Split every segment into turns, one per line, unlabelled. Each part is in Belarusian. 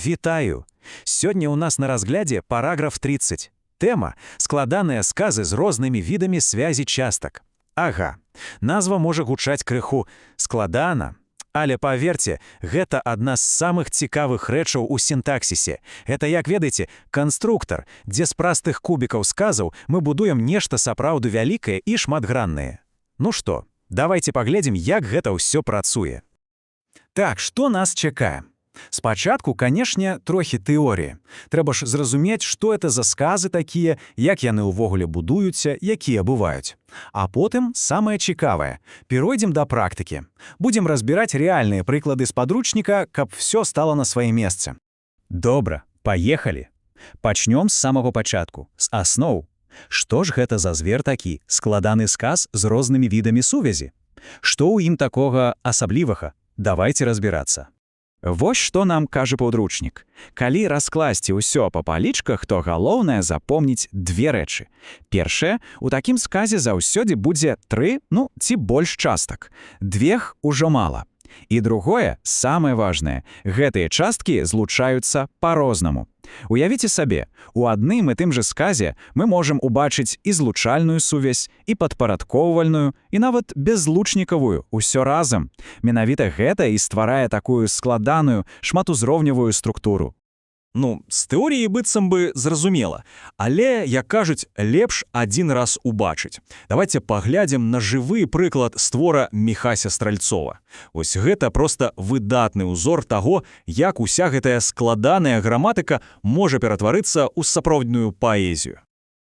Вітаю! Сёння ў нас на разглядзе параграф 30. Тэма – складаныя сказы з рознымі відамі связі частак. Ага, назва можа гучаць крыху складана, але паверце, гэта адна з самых цікавых рэчаў у сінтаксісе. Гэта, як ведаеце, канструктар, дзе з простых кубікаў сказаў мы будуем нешта сапраўды вялікае і шматграннае. Ну што, давайте паглядзім, як гэта ўсё працуе. Так, што нас чакае? Спачатку, канешне, трохі тэорыі. Трэба ж зразумець, што это за сказы такія, як яны ўвогуле будуюцца, якія бываюць. А потым самае цікавае. Перайдзем да практыкі. Будзем разбіраць рэальныя прыклады з падручніка, каб всё стала на свае месцы. Добра, паехалі. Пачнём з самага пачатку, з асноў. Што ж гэта за звер такі, складаны сказ з рознымі відамі сувязі? Што ў ім такога асаблівага? Давайце разбірацца. Вось што нам кажа падручнік. Калі раскласці ўсё па палічках, то галоўнае запомніць две рэчы. Першае, у такім сказе заўсёды будзе 3, ці больш частак. 2 ужо мала. І другое, самае важнае, гэтыя часткі злучаюцца па-рознаму. Уявіце сабе, у адным і тым жа сказе мы можам убачыць і злучальную сувязь, і падпарадкоўвальную, і нават беззлучнікавую, усё разам. Менавіта гэта і стварае такую складаную, шматузроўневую структуру.
З тэоріі быццам бы зразумела, але, як кажуць, лепш адзін раз убачыць. Давайте паглядзім на жывы прыклад з твора Міхася Стральцова. Вось гэта проста выдатны ўзор таго, як уся гэтая складаная граматыка можа ператварыцца ў сапраўдную паэзію.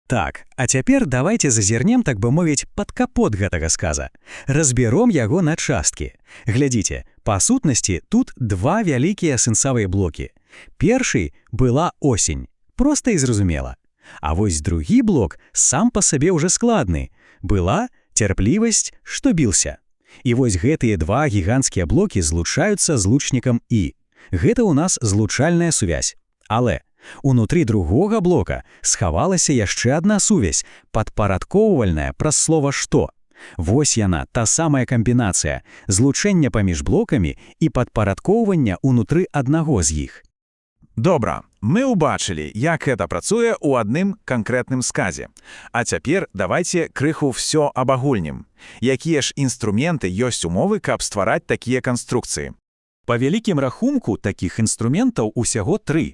Так, а цяпер давайте зазірнем, так бы мовіць, пад капот гэтага сказа. Разбяром яго на часткі. Глядзіце, па сутнасці тут два вялікія сэнсавыя блокі. Першы была осень, проста і зразумела. А вось другі блок сам па сабе ўжо складны. Была цярплівасць, што біўся. І вось гэтыя два гіганцкія блокі злучаюцца злучнікам «і». Гэта ў нас злучальная сувязь. Але унутры другога блока схавалася яшчэ адна сувязь, падпарадкоўвальная праз слова «што». Вось яна, та самая камбінацыя, злучэння паміж блокамі і падпарадкоўвання унутры аднаго з іх.
Добра, мы ўбачылі, як гэта працуе ў адным канкрэтным сказе. А цяпер давайце крыху ўсё абагульнім. Якія ж інструменты ёсць умовы, каб ствараць такія канструкцыі?
Па вялікім рахунку такіх інструментаў усяго 3.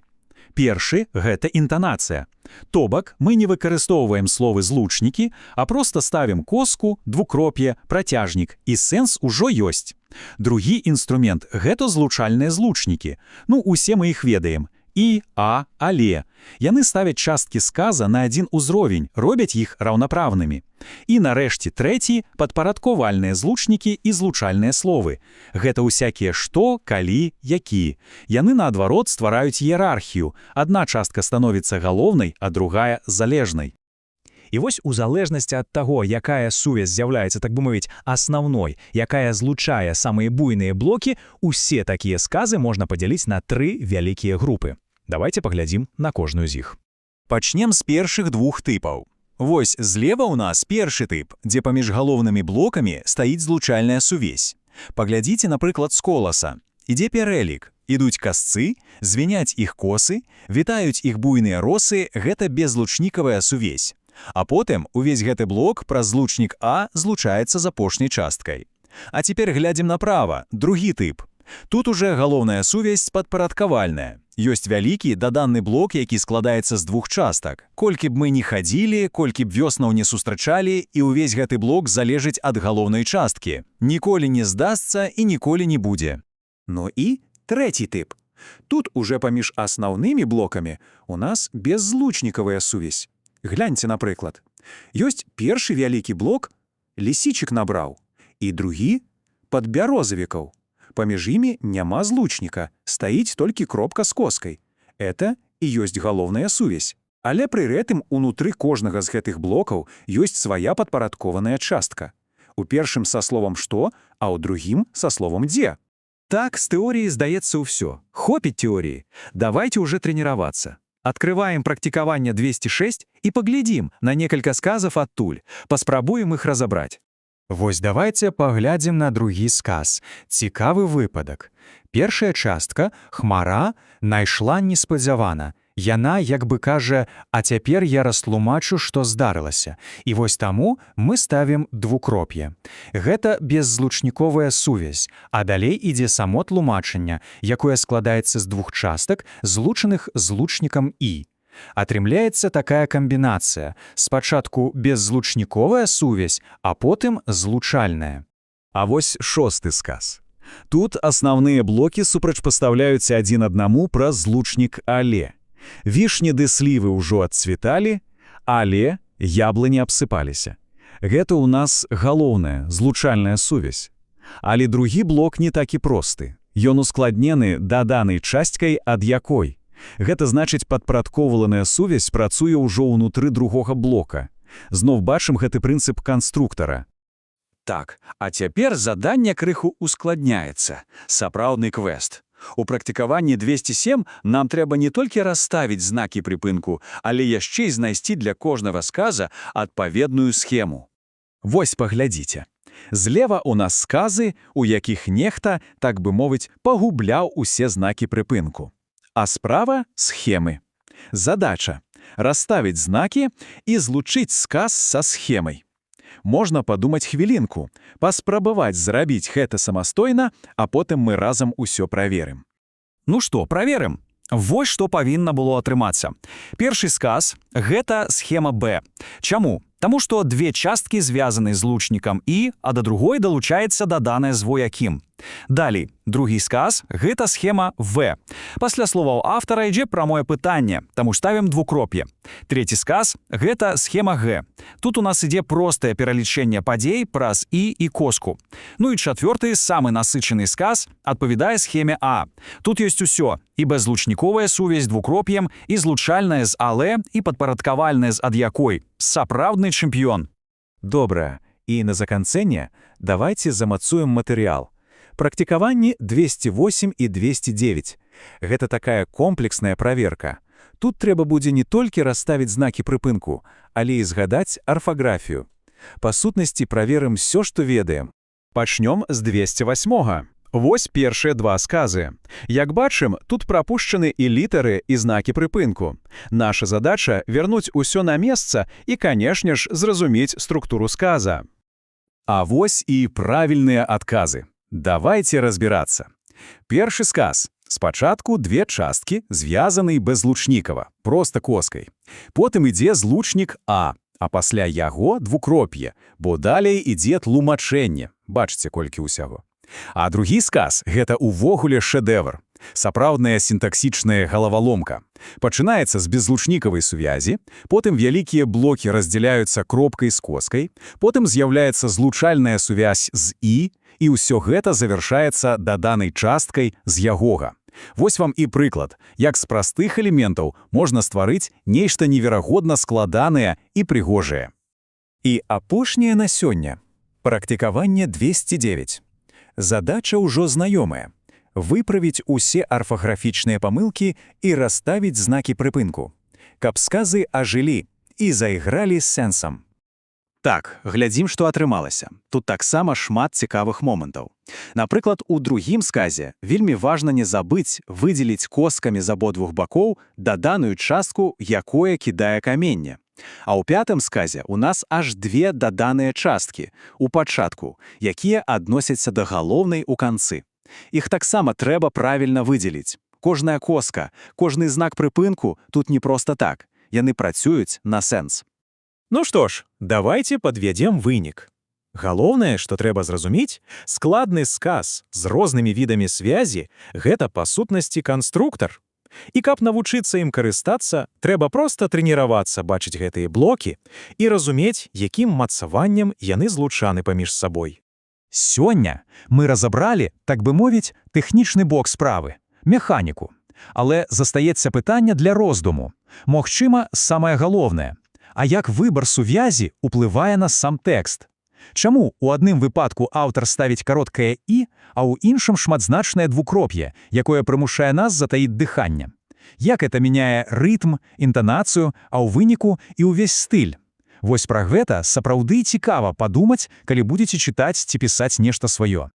Першы – гэта інтанацыя. То бок, мы не выкарыстоўваем словы злучнікі, а проста ставім коску, двукроп'е, працяжнік, і сэнс ужо ёсць. Другі інструмент – гэта злучальныя злучнікі. Усе мы іх ведаем. І, а, але. Яны ставяць часткі сказа на адзін узровень, робяць іх раўнапраўнымі. І нарэшце трэці – падпарадкавальныя злучнікі і злучальныя словы. Гэта ўсякія што, калі, які. Яны, наадварот, ствараюць іерархію. Адна частка становіцца галоўнай, а другая – залежнай. І вось у залежнасці ад таго, якая сувязь з'яўляецца, так бы мовіць, асноўной, якая злучае самыя буйныя блокі, усе такія сказы можна падзяліць на 3 вялікія групы. Давайте паглядзім на кожную з іх. Пачнем з першых двух тыпаў. Вось злева ў нас першы тып, дзе паміж галоўнымі блокамі стаіць злучальная сувязь. Паглядзіце, напрыклад, з коласа. Ідзе перэлік. Ідуць касцы, звіняць іх косы, вітаюць іх буйныя росы, гэта беззлучнікавая сувязь. А потым увесь гэты блок праз злучнік А злучаецца з апошняй часткай. А цяпер глядзім направа, другі тып. Тут уже галоўная сувязь падпарадкавальная. Ёсць вялікі даданны блок, які складаецца з 2 частак. Колькі б мы не хадзілі, колькі б вёснаў не сустрачалі, і ўвесь гэты блок залежыць ад галоўнай часткі. Ніколі не здасца і ніколі не будзе. І трэці тып. Тут уже паміж асноўнымі блокамі у нас беззлучнікавая сувязь. Гляньце, напрыклад. Ёсць першы вялікі блок «лісічык набраў» і другі «падбярозавікаў». Паміж імі няма злучніка, стаіць толькі кропка з коскай. Это і ёсць галоўная сувязь. Але пры гэтым унутры кожнага з гэтых блокаў ёсць свая падпарадкованая частка. У першым са словам «што», а ў другім са словам «дзе». Так, з тэоріі здаецца ўсё. Хопіць тэоріі. Давайте уже трэніравацца. Открываем практикаванне 206 и поглядим на несколько сказов оттуль. Паспрабуем их разобрать. Вось давайте паглядзім на другі сказ. Цікавы выпадак. Першая частка «хмара» найшла неспадзявана. Яна як бы кажа, а цяпер я растлумачу, што здарылася. І вось таму мы ставім двукроп'е. Гэта беззлучніковая сувязь, а далей ідзе само тлумачанне, якое складаецца з двух частак, злучаных злучнікам «і». Атрымляецца такая камбінацыя. Спачатку беззлучніковая сувязь, а потым злучальная.
А вось шосты сказ. Тут основные блоки супрацьпастаўляюцца адзін аднаму праз злучнік «але». Вішні ды слівы ўжо адцвіталі, але яблыні абсыпаліся. Гэта ў нас галоўная, злучальная сувязь. Але другі блок не такі просты. Ён ускладнены даданай часткай ад якой. Гэта значыць, падпарадкоўваная сувязь працуе ўжо ўнутры другога блока. Зноў бачым гэты прынцып канструктара.
Так, а цяпер заданне крыху ускладняецца. Сапраўдны квест. У практыкаванні 207 нам трэба не толькі расставіць знакі прыпынку, але яшчэ і знайсці для кожнага сказа адпаведную схему. Вось паглядзіце. Злева у нас сказы, у якіх нехта, так бы мовіць, пагубляў усе знакі прыпынку. А справа – схемы. Задача – расставіць знакі і злучыць сказ са схемай. Можна падумаць хвілінку, паспрабаваць зрабіць гэта самастойна, а потым мы разам усё праверым.
Ну што, праверым? Вось што павінна было атрымацца. Першы сказ – гэта схема Б. Чаму? Таму што две часткі звязаны злучнікам «і», а да другой далучаецца даданае з во-якім. Далей, другі сказ – гэта схема В. Пасля словаў автара ідзе прамое пытанне, таму ставім двукроп'е. Трэці сказ – гэта схема Г. Тут у нас ідзе простае пералічэнне падзей праз «і» і коску. Ну і чацвёрты, самы насычаны сказ, адпавядае схеме А. Тут ёсць усё – і беззлучніковая сувязь двукроп'ем, і злучальная з «але», і падпарадкавальная з «ад якой». Сапраўдны чэмпіён.
Добра, і на заканчэнне давайце замацуем матэрыял. Практыкаванні 208 і 209. Гэта такая комплексная праверка. Тут трэба будзе не толькі расставіць знакі прыпынку, але і згадаць арфаграфію. Па сутнасці праверым усё, што ведаем. Пачнём з 208. Вось першыя два сказы. Як бачым, тут прапушчаны і літары, і знакі прыпынку. Наша задача – вярнуць усё на месца і, канешне ж, зразумець структуру сказа. А вось і правільныя адказы. Давайце разбірацца. Першы сказ. Спачатку две часткі, звязаны беззлучнікава, проста коскай. Потым ідзе злучнік А, а пасля яго двукроп'е, бо далей ідзе тлумачэнне. Бачыце, колькі ўсяго. А другі сказ – гэта увогуле шэдэвр. Сапраўдная сінтаксічная галаваломка. Пачынаецца з беззлучнікавай сувязі, потым вялікія блокі раздзяляюцца кропкай з коскай, потым з'яўляецца злучальная сувязь з «і», і ўсё гэта завяршаецца даданай часткай з ягога. Вось вам і прыклад, як з простых элементаў можна стварыць нешта неверагодна складанае і прыгожае. І апошняе на сёння. Практыкаванне 209. Задача ўжо знаёмая. Выправіць усе арфаграфічныя памылкі і расставіць знакі прыпынку, каб сказы ажылі і зайгралі з сэнсам. Так, глядзім, што атрымалася. Тут таксама шмат цікавых момантаў. Напрыклад, у другім сказе вельмі важна не забыць выдзеліць коскамі з абодвух бакоў даданую частку, якое кідае каменне. А ў пятым сказе у нас аж две даданыя часткі у пачатку, якія адносяцца да галоўнай у канцы. Іх таксама трэба правільна выдзеліць. Кожная коска, кожны знак прыпынку тут не проста так. Яны працююць на сэнс. Ну што ж, давайце падвядзем вынік. Галоўнае, што трэба зразумець, складны сказ з рознымі відамі связі – гэта, па сутнасці, канструктар. І каб навучыцца ім карыстацца, трэба проста трэніравацца бачыць гэтыя блокі і разумець, якім мацаваннем яны злучаны паміж сабой. Сёння мы разабралі, так бы мовіць, тэхнічны бок справы – механіку. Але застаецца пытанне для роздуму. Магчыма, самае галоўнае – а як выбар сувязі ўплывае на сам тэкст? Чаму у адным выпадку аўтар ставіць кароткае «і», а ў іншым шматзначнае двукроп'е, якое прымушае нас затаіць дыханне? Як это мяняе рытм, інтанацыю, а ў выніку і ўвесь стыль? Вось пра гэта сапраўды цікава падумаць, калі будзеце чытаць ці пісаць нешта сваё.